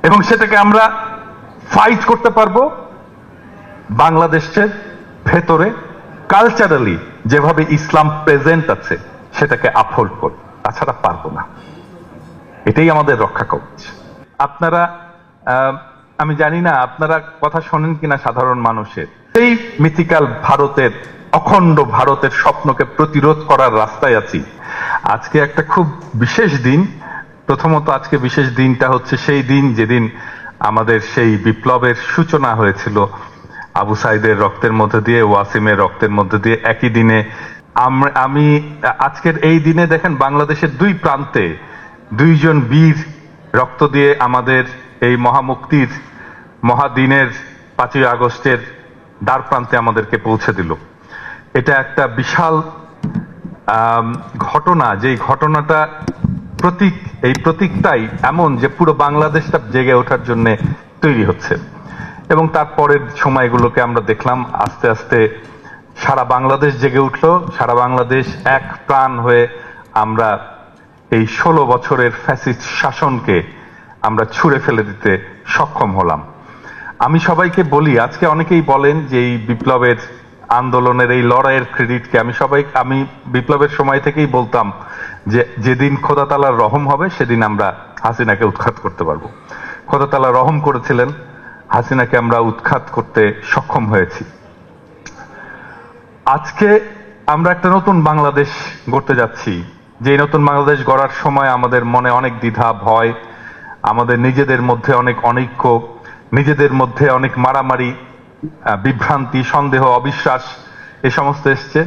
এবং সেটাকে আমরা ফাইট করতে পারবো বাংলাদেশের ভেতরে কালচারালি যেভাবে ইসলাম প্রেজেন্ট আছে সেটাকে আপহোল্ড করে, তাছাড়া পারবো না। এটাই আমাদের রক্ষা কবচ। আপনারা আমি জানি না আপনারা কথা শোনেন কিনা সাধারণ মানুষের, এই মিথিক্যাল ভারতের, অখণ্ড ভারতের স্বপ্নকে প্রতিরোধ করার রাস্তায় আছি। আজকে একটা খুব বিশেষ দিন। প্রথমত আজকে বিশেষ দিনটা হচ্ছে সেই দিন যেদিন আমাদের সেই বিপ্লবের সূচনা হয়েছিল আবু সাইদের রক্তের মধ্যে দিয়ে, ওয়াসিমের রক্তের মধ্যে দিয়ে। একই দিনে আমি আজকের এই দিনে দেখেন বাংলাদেশের দুই প্রান্তে দুইজন বীর রক্ত দিয়ে আমাদের এই মহামুক্তির মহাদিনের 5ই আগস্টের দ্বার প্রান্তে আমাদেরকে পৌঁছে দিল। এটা একটা বিশাল ঘটনা, যেই ঘটনাটা প্রতীক, এই প্রতীকটাই এমন যে পুরো বাংলাদেশটা জেগে ওঠার জন্য তৈরি হচ্ছে। এবং তারপরের সময়গুলোকে আমরা দেখলাম আস্তে আস্তে সারা বাংলাদেশ জেগে উঠলো, সারা বাংলাদেশ এক প্রাণ হয়ে আমরা এই 16 বছরের ফ্যাসিস্ট শাসনকে আমরা ছুঁড়ে ফেলে দিতে সক্ষম হলাম। আমি সবাইকে বলি, আজকে অনেকেই বলেন যে এই বিপ্লবের আন্দোলনের এই লড়াইয়ের ক্রেডিটকে আমি বিপ্লবের সময় থেকেই বলতাম যে যেদিন খোদা তাআলার রহম হবে সেদিন আমরা হাসিনাকে উৎখাত করতে পারবো। খোদা তাআলা রহম করেছিলেন, হাসিনাকে আমরা উৎখাত করতে সক্ষম হয়েছি। আজকে আমরা একটা নতুন বাংলাদেশ গড়তে যাচ্ছি। যে নতুন বাংলাদেশ গড়ার সময় আমাদের মনে অনেক দ্বিধা, ভয়, আমাদের নিজেদের মধ্যে অনেক অনৈক্য, নিজেদের মধ্যে অনেক মারামারি, বিভ্রান্তি, সন্দেহ, অবিশ্বাস এ সমস্ত এসছে।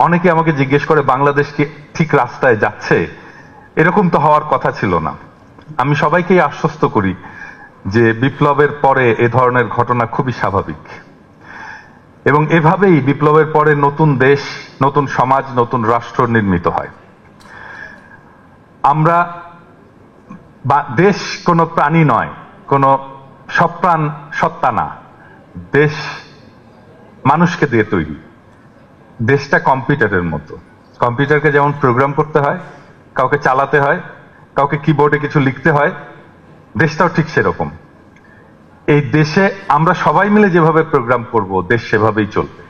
অনেকে আমাকে জিজ্ঞেস করে বাংলাদেশ কি ঠিক রাস্তায় যাচ্ছে? এরকম তো হওয়ার কথা ছিল না। আমি সবাইকেই আশ্বস্ত করি যে বিপ্লবের পরে এ ধরনের ঘটনা খুবই স্বাভাবিক, এবং এভাবেই বিপ্লবের পরে নতুন দেশ, নতুন সমাজ, নতুন রাষ্ট্র নির্মিত হয়। আমরা দেশ কোনো প্রাণী নয়, কোনো সপ্রাণ সত্তা না। দেশ মানুষকে দিয়ে তৈরি। দেশটা কম্পিউটারের মতো। কম্পিউটারকে যেমন প্রোগ্রাম করতে হয়, কাউকে চালাতে হয়, কাউকে কিবোর্ডে কিছু লিখতে হয়, দেশটাও ঠিক সেরকম। এই দেশে আমরা সবাই মিলে যেভাবে প্রোগ্রাম করব, দেশ সেভাবেই চলবে।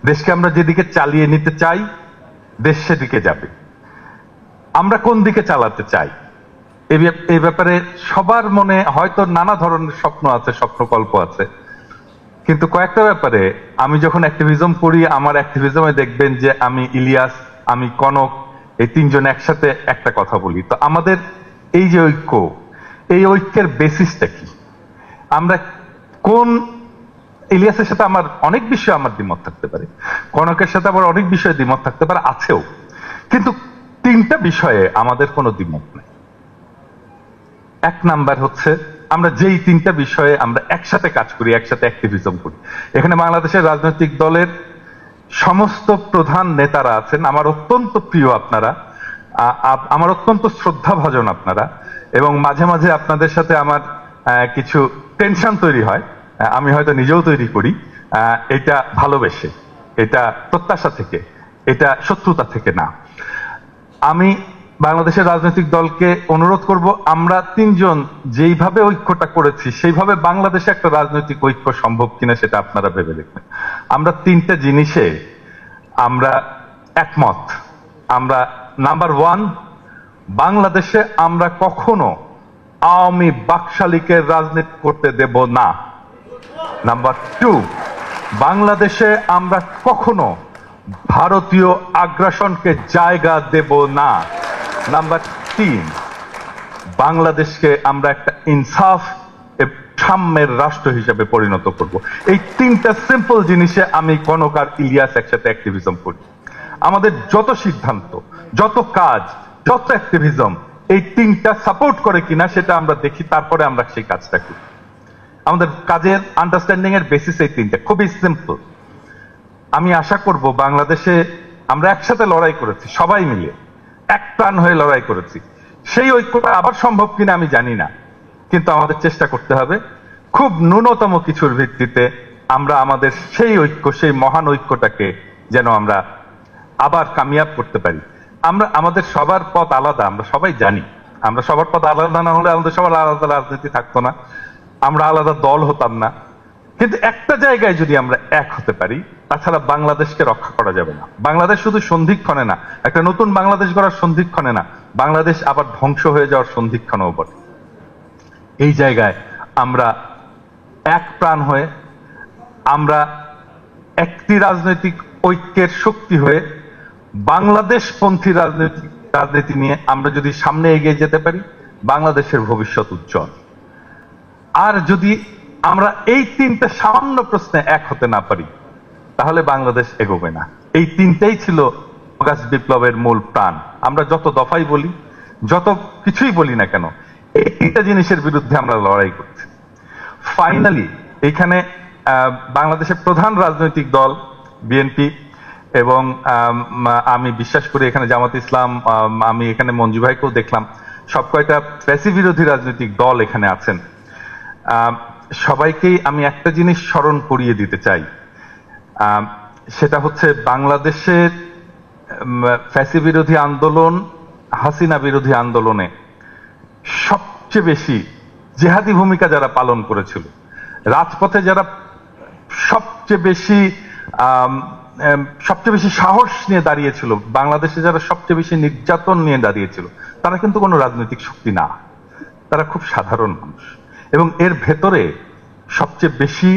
দেশকে আমরা যেদিকে চালিয়ে নিতে চাই, দেশ সেদিকে যাবে। আমরা কোন দিকে চালাতে চাই এই ব্যাপারে সবার মনে হয়তো নানা ধরনের স্বপ্ন আছে, স্বপ্নকল্প আছে। কিন্তু কয়েকটা ব্যাপারে আমি যখন অ্যাক্টিভিজম করি, আমার অ্যাক্টিভিজমে দেখবেন যে আমি ইলিয়াস, আমি কনক, এই তিনজন একসাথে একটা কথা বলি। তো আমাদের এই যে ঐক্য, এই ঐক্যের বেসিসটা কি? আমরা কোন, ইলিয়াসের সাথে আমার অনেক বিষয়ে আমার দ্বিমত থাকতে পারে, কনকের সাথে আবার অনেক বিষয়ে দ্বিমত থাকতে পারে, আছেও, কিন্তু তিনটা বিষয়ে আমাদের কোনো দ্বিমত নেই। এক নাম্বার হচ্ছে আমরা যেই তিনটা বিষয়ে আমরা একসাথে কাজ করি, একসাথে অ্যাক্টিভিজম করি। এখানে বাংলাদেশের রাজনৈতিক দলের সমস্ত প্রধান নেতারা আছেন, আমার অত্যন্ত প্রিয় আপনারা, আমার অত্যন্ত শ্রদ্ধাভাজন আপনারা, এবং মাঝে মাঝে আপনাদের সাথে আমার কিছু টেনশন তৈরি হয়, আমি হয়তো নিজেও তৈরি করি। এটা ভালোবেসে, এটা প্রত্যাশা থেকে, এটা শত্রুতা থেকে না। আমি বাংলাদেশের রাজনৈতিক দলকে অনুরোধ করব, আমরা তিনজন যেইভাবে ঐক্যটা করেছি সেইভাবে বাংলাদেশে একটা রাজনৈতিক ঐক্য সম্ভব কিনা সেটা আপনারা ভেবে দেখবেন। আমরা তিনটা জিনিসে আমরা একমত। আমরা নাম্বার 1, বাংলাদেশে আমরা কখনো আওয়ামী বাকশালীকে রাজনীতি করতে দেব না। নাম্বার 2, বাংলাদেশে আমরা কখনো ভারতীয় আগ্রাসনকে জায়গা দেব না। নাম্বার 3, বাংলাদেশকে আমরা একটা ইনসাফ সাম্যের রাষ্ট্র হিসেবে পরিণত করব। এই তিনটা সিম্পল জিনিসে আমি কনক আর ইলিয়াস একসাথে অ্যাক্টিভিজম করি। আমাদের যত সিদ্ধান্ত, যত কাজ, যত অ্যাক্টিভিজম এই তিনটা সাপোর্ট করে কিনা সেটা আমরা দেখি, তারপরে আমরা সেই কাজটা করি। আমাদের কাজের আন্ডারস্ট্যান্ডিং এর বেসিস এই তিনটা, খুবই সিম্পল। আমি আশা করব বাংলাদেশে আমরা একসাথে লড়াই করেছি, সবাই মিলে এক প্রাণ হয়ে লড়াই করেছি। সেই ঐক্যটা আবার সম্ভব কিনা আমি জানি না, কিন্তু আমাদের চেষ্টা করতে হবে খুব ন্যূনতম কিছুর ভিত্তিতে আমরা আমাদের সেই ঐক্য, সেই মহান ঐক্যটাকে যেন আমরা আবার কামিয়াব করতে পারি। আমাদের সবার পথ আলাদা, আমরা সবাই জানি। আমরা সবার পথ আলাদা না হলে আমাদের সবার আলাদা রাজনীতি থাকতো না, আমরা আলাদা দল হতাম না। কিন্তু একটা জায়গায় যদি আমরা এক হতে পারি, তাছাড়া বাংলাদেশকে রক্ষা করা যাবে না। বাংলাদেশ শুধু সন্ধিক্ষণে না, একটা নতুন বাংলাদেশ গড়ার সন্ধিক্ষণে না, বাংলাদেশ আবার ধ্বংস হয়ে যাওয়ার সন্ধিক্ষণেও বটে। এই জায়গায় আমরা এক প্রাণ হয়ে, আমরা একটি রাজনৈতিক ঐক্যের শক্তি হয়ে বাংলাদেশপন্থী রাজনীতি নিয়ে আমরা যদি সামনে এগিয়ে যেতে পারি, বাংলাদেশের ভবিষ্যৎ উজ্জ্বল। আর যদি আমরা এই তিনটে সামান্য প্রশ্নে এক হতে না পারি, তাহলে বাংলাদেশ এগোবে না। এই তিনটেই ছিল অগাস্ট বিপ্লবের মূল প্রাণ। আমরা যত দফাই বলি, যত কিছুই বলি না কেন, এই তিনটা জিনিসের বিরুদ্ধে আমরা লড়াই করছি। ফাইনালি এখানে বাংলাদেশের প্রধান রাজনৈতিক দল বিএনপি এবং আমি বিশ্বাস করি এখানে জামাত ইসলাম, আমি এখানে মঞ্জু ভাইকেও দেখলাম, সব কয়টা ফ্যাসি বিরোধী রাজনৈতিক দল এখানে আছেন। সবাইকেই আমি একটা জিনিস স্মরণ করিয়ে দিতে চাই, সেটা হচ্ছে বাংলাদেশের ফ্যাসি বিরোধী আন্দোলন, হাসিনা বিরোধী আন্দোলনে সবচেয়ে বেশি জেহাদি ভূমিকা যারা পালন করেছিল, রাজপথে যারা সবচেয়ে বেশি সাহস নিয়ে দাঁড়িয়েছিল, বাংলাদেশে যারা সবচেয়ে বেশি নির্যাতন নিয়ে দাঁড়িয়েছিল, তারা কিন্তু কোনো রাজনৈতিক শক্তি না, তারা খুব সাধারণ মানুষ। এবং এর ভেতরে সবচেয়ে বেশি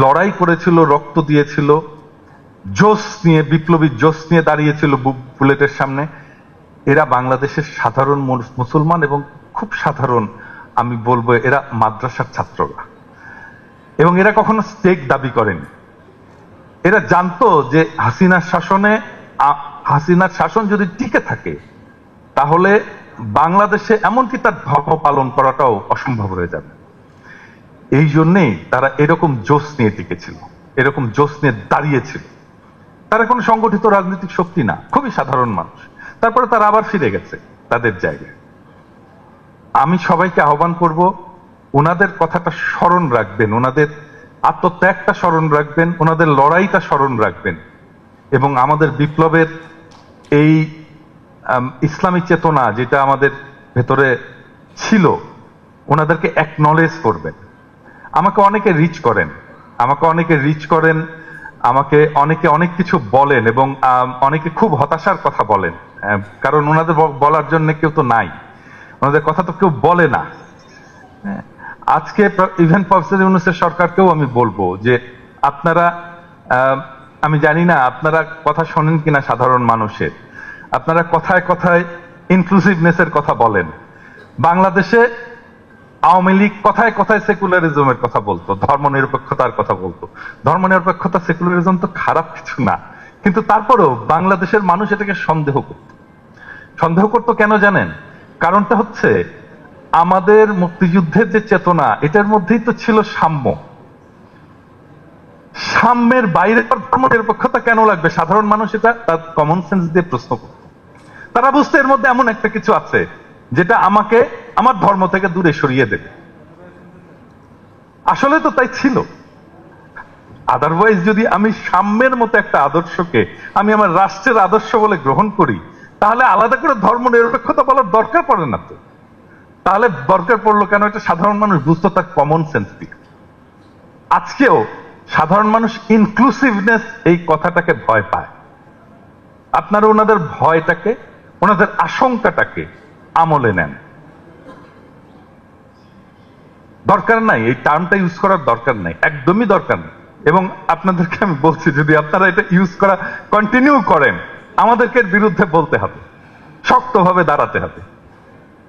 লড়াই করেছিল, রক্ত দিয়েছিল, জোশ নিয়ে, বিপ্লবী জোশ নিয়ে দাঁড়িয়েছিল বুলেটের সামনে, এরা বাংলাদেশের সাধারণ মুসলমান এবং খুব সাধারণ, আমি বলবো এরা মাদ্রাসার ছাত্ররা। এবং এরা কখনো স্টেক দাবি করেনি। এরা জানতো যে হাসিনার শাসন যদি টিকে থাকে, তাহলে বাংলাদেশে এমনকি তার ধর্ম পালন করাটাও অসম্ভব হয়ে যাবে। এই জন্যেই তারা এরকম জোশ নিয়ে টিকেছিল, এরকম জোশ নিয়ে দাঁড়িয়েছিল। তারা কোনো সংগঠিত রাজনৈতিক শক্তি না, খুবই সাধারণ মানুষ। তারপরে তারা আবার ফিরে গেছে তাদের জায়গায়। আমি সবাইকে আহ্বান করব, ওনাদের কথাটা স্মরণ রাখবেন, ওনাদের আত্মত্যাগটা স্মরণ রাখবেন, ওনাদের লড়াইটা স্মরণ রাখবেন, এবং আমাদের বিপ্লবের এই ইসলামী চেতনা যেটা আমাদের ভেতরে ছিল, ওনাদেরকে অ্যাকনলেজ করবেন। আমাকে অনেকে রিচ করেন, আমাকে অনেকে অনেক কিছু বলেন, এবং অনেকে খুব হতাশার কথা বলেন, কারণ ওনাদের বলার জন্য কেউ তো নাই, ওনাদের কথা তো কেউ বলে না। আজকে ইভেন প্রফেসর ইউনূসের সরকারকেও আমি বলবো যে আপনারা, আমি জানি না আপনারা কথা শোনেন কিনা সাধারণ মানুষের, আপনারা কথায় কথায় ইনক্লুসিভনেসের কথা বলেন। বাংলাদেশে আওয়ামী লীগ কথায় কথায় সেকুলারিজমের কথা বলতো, ধর্মনিরপেক্ষতার কথা বলতো। ধর্মনিরপেক্ষতা, সেকুলারিজম তো খারাপ কিছু না, কিন্তু তারপরেও বাংলাদেশের মানুষ এটাকে সন্দেহ করতো। কেন জানেন? কারণটা হচ্ছে আমাদের মুক্তিযুদ্ধের যে চেতনা, এটার মধ্যেই তো ছিল সাম্য। সাম্যের বাইরে ধর্মনিরপেক্ষতা কেন লাগবে? সাধারণ মানুষ এটা তার কমন সেন্স দিয়ে প্রশ্ন করত। তারা বুঝতে এর মধ্যে এমন একটা কিছু আছে যেটা আমাকে আমার ধর্ম থেকে দূরে সরিয়ে দেবে। আসলে তো তাই ছিল। আদারওয়াইজ যদি আমি সাম্যের মতো একটা আদর্শকে আমি আমার রাষ্ট্রের আদর্শ বলে গ্রহণ করি, তাহলে আলাদা করে ধর্মনিরপেক্ষতা বলার দরকার পড়ে না তো। তাহলে দরকার পড়লো কেন? এটা সাধারণ মানুষ বুঝতো তার কমন সেন্স দিয়ে। আজকেও সাধারণ মানুষ ইনক্লুসিভনেস এই কথাটাকে ভয় পায়। আপনারা ওনাদের ভয়টাকে, ওনাদের আশঙ্কাটাকে আমলে নেন। দরকার নাই, এই টার্মটা ইউজ করার দরকার নাই, একদমই দরকার নেই। এবং আপনাদেরকে আমি বলছি, যদি আপনারা এটা ইউজ করা কন্টিনিউ করেন, আমাদেরকে এর বিরুদ্ধে বলতে হবে, শক্তভাবে দাঁড়াতে হবে।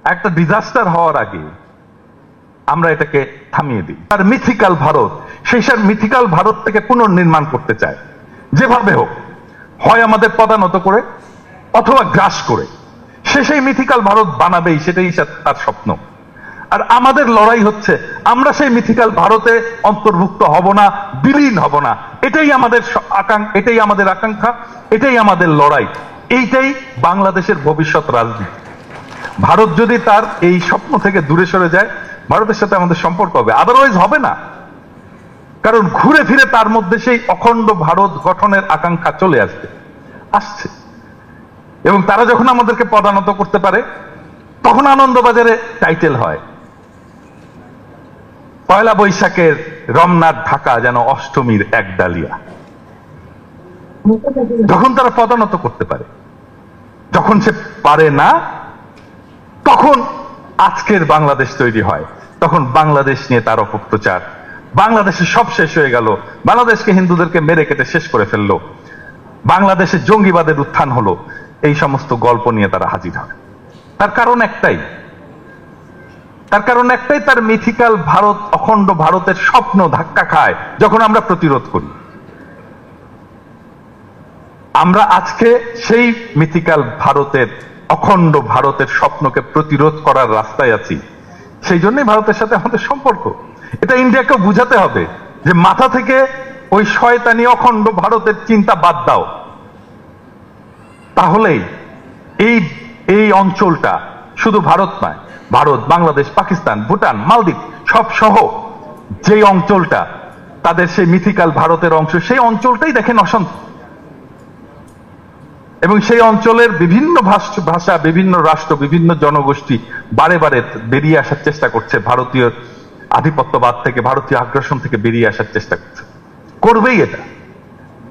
একটা ডিজাস্টার হওয়ার আগে আমরা এটাকে থামিয়ে দিই। আর মিথিক্যাল ভারত, সেই মিথিক্যাল ভারত থেকে পুনর্নির্মাণ করতে চায়, যেভাবে হোক, হয় আমাদের পদানত করে অথবা গ্রাস করে, সেই মিথিক্যাল ভারত বানাবেই, সেটাই তার স্বপ্ন। আর আমাদের লড়াই হচ্ছে আমরা সেই মিথিক্যাল ভারতে অন্তর্ভুক্ত হব না, বিলীন হব না। এটাই আমাদের আকাঙ্ক্ষা, এটাই আমাদের লড়াই, এইটাই বাংলাদেশের ভবিষ্যৎ রাজনীতি। ভারত যদি তার এই স্বপ্ন থেকে দূরে সরে যায়, ভারতের সাথে আমাদের সম্পর্ক হবে, আদারওয়াইজ হবে না। কারণ ঘুরে ফিরে তার মধ্যে সেই অখণ্ড ভারত গঠনের আকাঙ্ক্ষা চলে আসছে। এবং তারা যখন আমাদেরকে পদানত করতে পারে, তখন আনন্দবাজারে টাইটেল হয়, পয়লা বৈশাখের রমনার ঢাকা যেন অষ্টমীর এক ডালিয়া। যখন তারা পদানত করতে পারে, যখন সে পারে না, তখন আজকের বাংলাদেশ তৈরি হয়। তখন বাংলাদেশ নিয়ে তার অপপ্রচার, বাংলাদেশে সব শেষ হয়ে গেল, বাংলাদেশকে হিন্দুদেরকে মেরে কেটে শেষ করে ফেললো, বাংলাদেশে জঙ্গিবাদের উত্থান হলো, এই সমস্ত গল্প নিয়ে তারা হাজির হয়। তার কারণ একটাই, তার মিথিক্যাল ভারত, অখণ্ড ভারতের স্বপ্ন ধাক্কা খায় যখন আমরা প্রতিরোধ করি। আমরা আজকে সেই মিথিক্যাল ভারতের, অখণ্ড ভারতের স্বপ্নকে প্রতিরোধ করার রাস্তায় আছি। সেই জন্যই ভারতের সাথে আমাদের সম্পর্ক। এটা ইন্ডিয়াকে বুঝাতে হবে যে মাথা থেকে ওই শয়তানি অখণ্ড ভারতের চিন্তা বাদ দাও, তাহলেই এই অঞ্চলটা শুধু ভারত নয়, ভারত, বাংলাদেশ, পাকিস্তান, ভুটান, মালদ্বীপ সব সহ যে অঞ্চলটা তাদের সেই মিথিক্যাল ভারতের অংশ, সেই অঞ্চলটাই দেখেন অশান্ত। এবং সেই অঞ্চলের বিভিন্ন ভাষা, বিভিন্ন রাষ্ট্র, বিভিন্ন জনগোষ্ঠী বারে বারে বেরিয়ে আসার চেষ্টা করছে, ভারতীয় আধিপত্যবাদ থেকে, ভারতীয় আগ্রাসন থেকে বেরিয়ে আসার চেষ্টা করছে। করবেই, এটা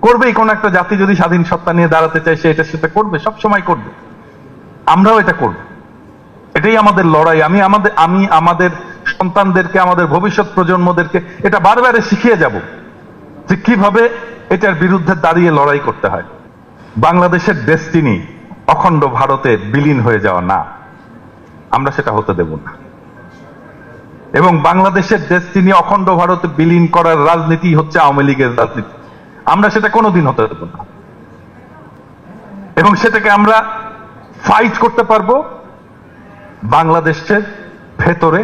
করবেই। কোন একটা জাতি যদি স্বাধীন সত্তা নিয়ে দাঁড়াতে চায়, সে এটা সেটা করবে, সব সময় করবে। আমরাও এটা করব। এটাই আমাদের লড়াই। আমি আমাদের সন্তানদেরকে, আমাদের ভবিষ্যৎ প্রজন্মদেরকে এটা বারবার শিখিয়ে যাব যে কিভাবে এটার বিরুদ্ধে দাঁড়িয়ে লড়াই করতে হয়। বাংলাদেশের ডেস্টিনি অখণ্ড ভারতে বিলীন হয়ে যাওয়া না, আমরা সেটা হতে দেব না। এবং বাংলাদেশের ডেস্টিনি অখণ্ড ভারতে বিলীন করার রাজনীতি হচ্ছে আওয়ামী লীগের রাজনীতি, আমরা সেটা কোনোদিন হতে দেব না। এবং সেটাকে আমরা ফাইট করতে পারবো বাংলাদেশের ভেতরে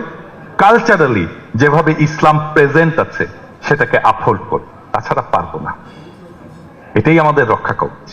কালচারালি যেভাবে ইসলাম প্রেজেন্ট আছে সেটাকে আপহোল্ড করে, তাছাড়া পারবো না। এটাই আমাদের রক্ষা কবচ।